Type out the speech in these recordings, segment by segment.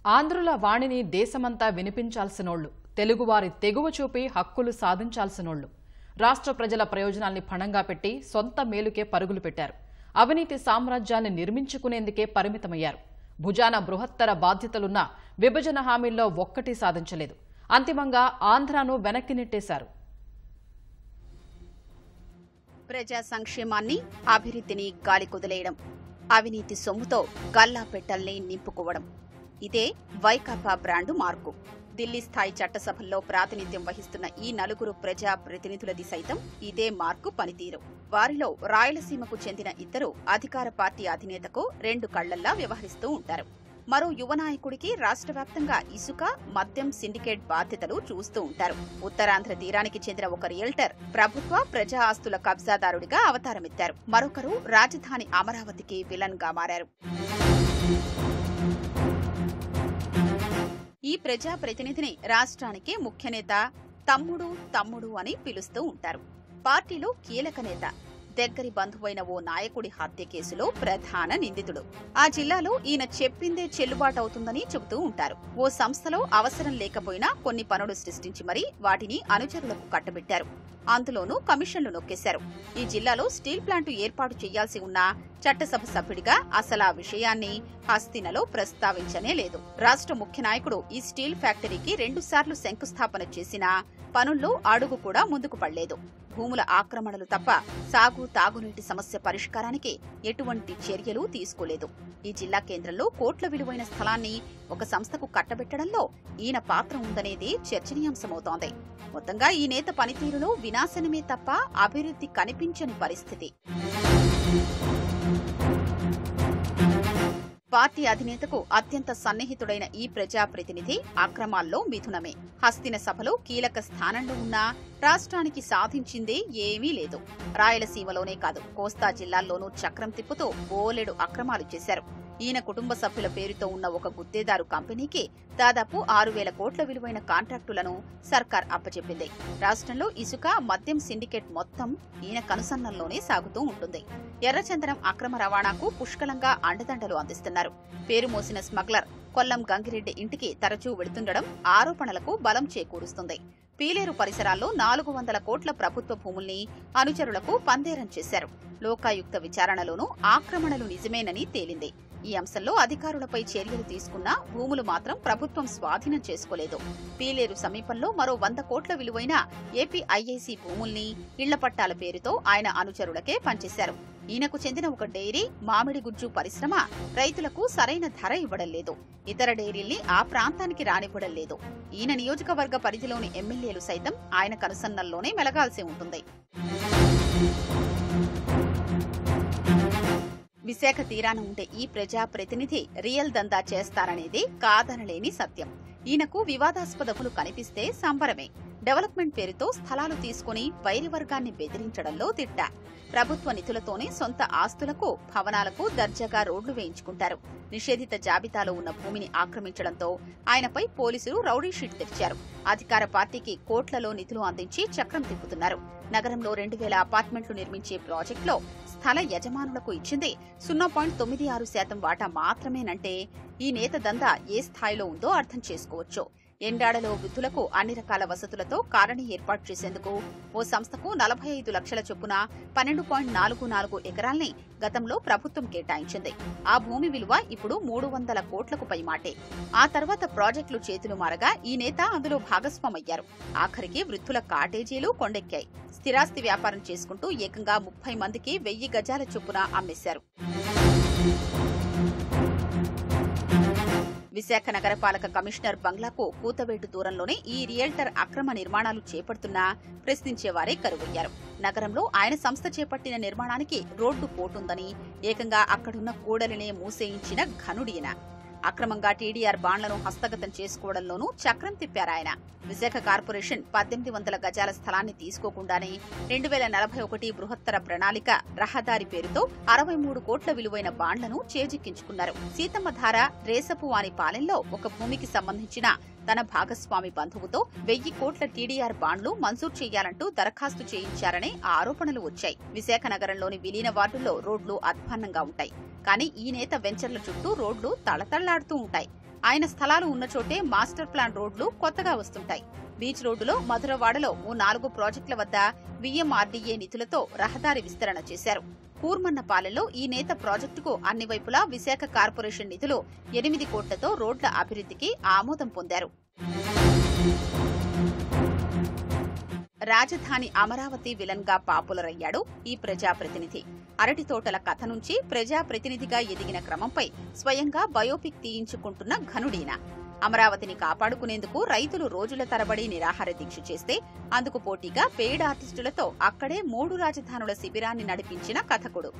ఆంధ్రుల వాణిని దేశమంతా వినిపించాల్సినోళ్లు, తెలుగువారి తెగువ చూపి హక్కులు సాధించాల్సినోళ్లు. రాష్ట్ర ప్రజల ప్రయోజనాల్ని పణంగా పెట్టి సొంత మేలుకే పరుగులు పెట్టారు. అవినీతి సామ్రాజ్యాన్ని నిర్మించుకునేందుకే పరిమితమయ్యారు. భుజాన బృహత్తర బాధ్యతలున్న విభజన హామీల్లో ఒక్కటి సాధించలేదు. అంతిమంగా ఆంధ్రాను వెనక్కి నెట్టేశారు. ప్రజా సంక్షేమాన్ని, అభివృద్ధిని గాలికొదిలేయడం, అవినీతి సొమ్ముతో గల్లా పెట్టల్ని నింపుకోవడం, ఇదే వైకాపా బ్రాండు మార్కు. ఢిల్లీ స్థాయి చట్టసభల్లో ప్రాతినిధ్యం వహిస్తున్న ఈ నలుగురు ప్రజా ప్రతినిధులది సైతం ఇదే మార్కు పనితీరు. వారిలో రాయలసీమకు చెందిన ఇద్దరు అధికార పార్టీ అధినేతకు రెండు కళ్లల్లా వ్యవహరిస్తూ ఉంటారు. మరో యువ నాయకుడికి రాష్ట్ర వ్యాప్తంగా ఇసుక, మద్యం సిండికేట్ బాధ్యతలు చూస్తూ ఉంటారు. ఉత్తరాంధ్ర తీరానికి చెందిన ఒక రియల్టర్ ప్రభుత్వ ప్రజా ఆస్తుల కబ్జాదారుడిగా అవతారమెత్తారు. మరొకరు రాజధాని అమరావతికి విలన్ గా మారారు. ఈ ప్రజా ప్రతినిధిని రాష్ట్రానికి ముఖ్య నేత, తమ్ముడు అని పిలుస్తూ ఉంటారు. పార్టీలో కీలక నేత, దగ్గరి బంధువైన ఓ నాయకుడి హత్య కేసులో ప్రధాన నిందితుడు. ఆ జిల్లాలో ఈయన చెప్పిందే చెల్లుబాటవుతుందని చెబుతూ ఉంటారు. ఓ సంస్థలో అవసరం లేకపోయినా కొన్ని పనులు సృష్టించి మరీ వాటిని అనుచరులకు కట్టబెట్టారు. అందులోనూ కమిషన్లు నొక్కేశారు. ఈ జిల్లాలో స్టీల్ ప్లాంటు ఏర్పాటు చేయాల్సి ఉన్నా చట్టసభ సభ్యుడిగా అసలా విషయాన్ని హస్తినలో ప్రస్తావించనే లేదు. రాష్ట్ర ముఖ్య నాయకుడు ఈ స్టీల్ ఫ్యాక్టరీకి 2 సార్లు శంకుస్థాపన చేసినా పనుల్లో అడుగు కూడా ముందుకు పడలేదు. భూముల ఆక్రమణలు తప్ప సాగు, తాగునీటి సమస్య పరిష్కారానికి ఎటువంటి చర్యలు తీసుకోలేదు. ఈ జిల్లా కేంద్రంలో కోట్ల విలువైన స్థలాన్ని ఒక సంస్థకు కట్టబెట్టడంలో ఈయన పాత్ర ఉందనేది చర్చనీయాంశమవుతోంది. మొత్తంగా ఈ నేత పనితీరులో వినాశనమే తప్ప అభివృద్ధి కనిపించని పరిస్థితి. పార్టీ అధినేతకు అత్యంత సన్నిహితుడైన ఈ ప్రజాప్రతినిధి అక్రమాల్లో మిథునమే. హస్తిన సభలో కీలక స్థానంలో ఉన్నా రాష్ట్రానికి సాధించిందే ఏమీ లేదు. రాయలసీమలోనే కాదు, కోస్తా జిల్లాల్లోనూ చక్రం తిప్పుతూ బోలెడు అక్రమాలు చేశారు. ఈయన కుటుంబ సభ్యుల పేరుతో ఉన్న ఒక గుత్తేదారు కంపెనీకి దాదాపు 6,000 కోట్ల విలువైన కాంట్రాక్టులను సర్కార్ అప్పచెప్పింది. రాష్ట్రంలో ఇసుక, మద్యం సిండికేట్ మొత్తం ఈయన కనుసన్నల్లోనే సాగుతూ ఉంటుంది. ఎర్రచందనం అక్రమ రవాణాకు పుష్కలంగా అండదండలు అందిస్తున్నారు. పేరు మోసిన స్మగ్లర్ కొల్లం గంగిరెడ్డి ఇంటికి తరచూ వెళుతుండడం ఆరోపణలకు బలం చేకూరుస్తుంది. పీలేరు పరిసరాల్లో 400 కోట్ల ప్రభుత్వ భూముల్ని అనుచరులకు పందేరం చేశారు. లోకాయుక్త విచారణలోనూ ఆక్రమణలు నిజమేనని తేలింది. ఈ అంశంలో అధికారులపై చర్యలు తీసుకున్నా భూములు మాత్రం ప్రభుత్వం స్వాధీనం చేసుకోలేదు. పీలేరు సమీపంలో మరో 100 కోట్ల విలువైన ఏపీఐఐసి భూముల్ని ఇళ్ల పట్టాల పేరుతో ఆయన అనుచరులకే పంచేశారు. ఈయనకు చెందిన ఒక డైరీ, మామిడి గుజ్జు పరిశ్రమ రైతులకు సరైన ధర ఇవ్వడం లేదు. ఇతర డైరీల్ని ఆ ప్రాంతానికి రానివ్వడం లేదు. ఈయన నియోజకవర్గ పరిధిలోని ఎమ్మెల్యేలు సైతం ఆయన కనుసన్నల్లోనే మెలగాల్సి ఉంటుంది. విశాఖ తీరాన ఉండే ఈ ప్రజా ప్రతినిధి రియల్ దందా చేస్తారనేది కాదనలేని సత్యం. ఈయనకు వివాదాస్పదములు కనిపిస్తే సంబరమే. డెవలప్మెంట్ పేరుతో స్థలాలు తీసుకుని వైరి వర్గాన్ని బెదిరించడంలో తిట్ట. ప్రభుత్వ నిధులతోనే సొంత ఆస్తులకు, భవనాలకు దర్జాగా రోడ్లు వేయించుకుంటారు. నిషేధిత జాబితాలో ఉన్న భూమిని ఆక్రమించడంతో ఆయనపై పోలీసులు రౌడీ షీట్ తెరిచారు. అధికార పార్టీకి కోట్లలో నిధులు అందించి చక్రం తిప్పుతున్నారు. నగరంలో 2,000 అపార్ట్మెంట్లు నిర్మించే ప్రాజెక్టులో స్థల యజమానులకు ఇచ్చింది 0.96% వాటా మాత్రమేనంటే ఈ నేత దందా ఏ స్థాయిలో ఉందో అర్థం చేసుకోవచ్చు. ఎండాడలో వృద్ధులకు అన్ని రకాల వసతులతో కాలనీ ఏర్పాటు చేసేందుకు ఓ సంస్థకు 45 లక్షల చొప్పున 12.44 ఎకరాల్ని గతంలో ప్రభుత్వం కేటాయించింది. ఆ భూమి విలువ ఇప్పుడు 300 కోట్లకు పైమాటే. ఆ తర్వాత ప్రాజెక్టులు చేతులు మారగా ఈ నేత అందులో భాగస్వామయ్యారు. ఆఖరికి వృద్ధుల కాటేజీలు కొండెక్కాయి. స్థిరాస్తి వ్యాపారం చేసుకుంటూ ఏకంగా 30 మందికి 1000 గజాల చొప్పున అమ్మేశారు. విశాఖ నగరపాలక కమిషనర్ బంగ్లాకు కూతవేటు దూరంలోనే ఈ రియల్టర్ అక్రమ నిర్మాణాలు చేపడుతున్నా ప్రశ్నించేవారే కరువయ్యారు. నగరంలో ఆయన సంస్థ చేపట్టిన నిర్మాణానికి రోడ్డు పోటుందని ఏకంగా అక్కడున్న కూడలినే మూసేయించిన ఘనుడియన. అక్రమంగా టీడీఆర్ బాండ్లను హస్తగతం చేసుకోవడంలోనూ చక్రం తిప్పారాయన. విశాఖ కార్పొరేషన్ 1800 గజాల స్థలాన్ని తీసుకోకుండానే 2041 బృహత్తర ప్రణాళిక రహదారి పేరుతో 63 కోట్ల విలువైన బాండ్లను చేజిక్కించుకున్నారు. సీతమ్మధార, రేసపువాని పాలెంలో ఒక భూమికి సంబంధించిన తన భాగస్వామి బంధువుతో 1000 కోట్ల టీడీఆర్ బాండ్లు మంజూరు చేయాలంటూ దరఖాస్తు చేయించారనే ఆరోపణలు వచ్చాయి. విశాఖ నగరంలోని విలీన వార్డుల్లో రోడ్లు అధ్వాన్నంగా ఉంటాయి. కానీ ఈ నేత వెంచర్ల చుట్టూ రోడ్లు తళతళ్లాడుతూ ఉంటాయి. ఆయన స్థలాలు ఉన్న చోటే మాస్టర్ ప్లాన్ రోడ్లు కొత్తగా వస్తుంటాయి. బీచ్ రోడ్డులో మధురవాడలో ఓ 4 ప్రాజెక్టుల వద్ద విఎంఆర్డీఏ నిధులతో రహదారి విస్తరణ చేశారు. కూర్మన్నపాలెంలో ఈ నేత ప్రాజెక్టుకు అన్ని వైపులా విశాఖ కార్పొరేషన్ నిధులు 8 కోట్లతో రోడ్ల అభివృద్ధికి ఆమోదం పొందారు. రాజధాని అమరావతి విలన్ గా పాపులర్ అయ్యాడు ఈ ప్రజాప్రతినిధి. అరటి తోటల కథ నుంచి ప్రజాప్రతినిధిగా ఎదిగిన క్రమంపై స్వయంగా బయోపిక్ తీయించుకుంటున్న ఘనుడీన. అమరావతిని కాపాడుకునేందుకు రైతులు రోజుల తరబడి నిరాహార దీక్ష చేస్తే అందుకు పోటీగా పెయిడ్ ఆర్టిస్టులతో అక్కడే 3 రాజధానుల శిబిరాన్ని నడిపించిన కథకుడు.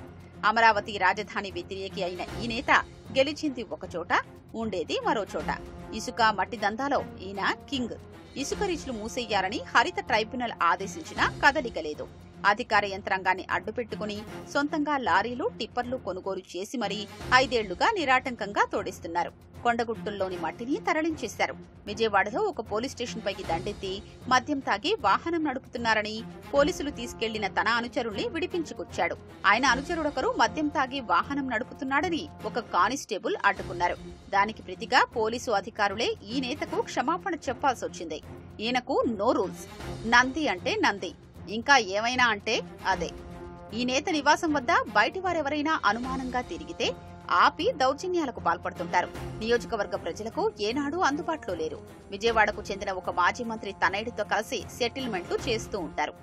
అమరావతి రాజధాని వ్యతిరేకి అయిన ఈ నేత గెలిచింది ఒకచోట, ఉండేది మరోచోట. ఇసుక మట్టి దందాలో ఈయన కింగ్. ఇసుక రీచ్లు మూసేయాలని హరిత ట్రైబ్యునల్ ఆదేశించినా కదలికలేదు. అధికార యంత్రాంగాన్ని అడ్డుపెట్టుకుని సొంతంగా లారీలు, టిప్పర్లు కొనుగోలు చేసి మరీ 5 ఏళ్లుగా నిరాటంకంగా తోడిస్తున్నారు. కొండగుట్టుల్లోని మట్టిని తరలించేశారు. విజయవాడలో ఒక పోలీస్ స్టేషన్ పైకి దండెత్తి మద్యం తాగి వాహనం నడుపుతున్నారని పోలీసులు తీసుకెళ్లిన తన అనుచరుల్ని విడిపించుకొచ్చాడు. ఆయన అనుచరుడొకరు మద్యం తాగి వాహనం నడుపుతున్నాడని ఒక కానిస్టేబుల్ అడ్డుకున్నారు. దానికి ప్రతిగా పోలీసు అధికారులే ఈ నేతకు క్షమాపణ చెప్పాల్సొచ్చింది. ఈయనకు నో రూల్స్. నంది అంటే నంది, ఇంకా ఏమైనా అంటే అదే. ఈ నేత నివాసం వద్ద బయటి వారెవరైనా అనుమానంగా తిరిగితే ఆపి దౌర్జన్యాలకు పాల్పడుతుంటారు. నియోజకవర్గ ప్రజలకు ఏనాడూ అందుబాటులో లేరు. విజయవాడకు చెందిన ఒక మాజీ మంత్రి తనయుడితో కలిసి సెటిల్మెంట్లు చేస్తూ ఉంటారు.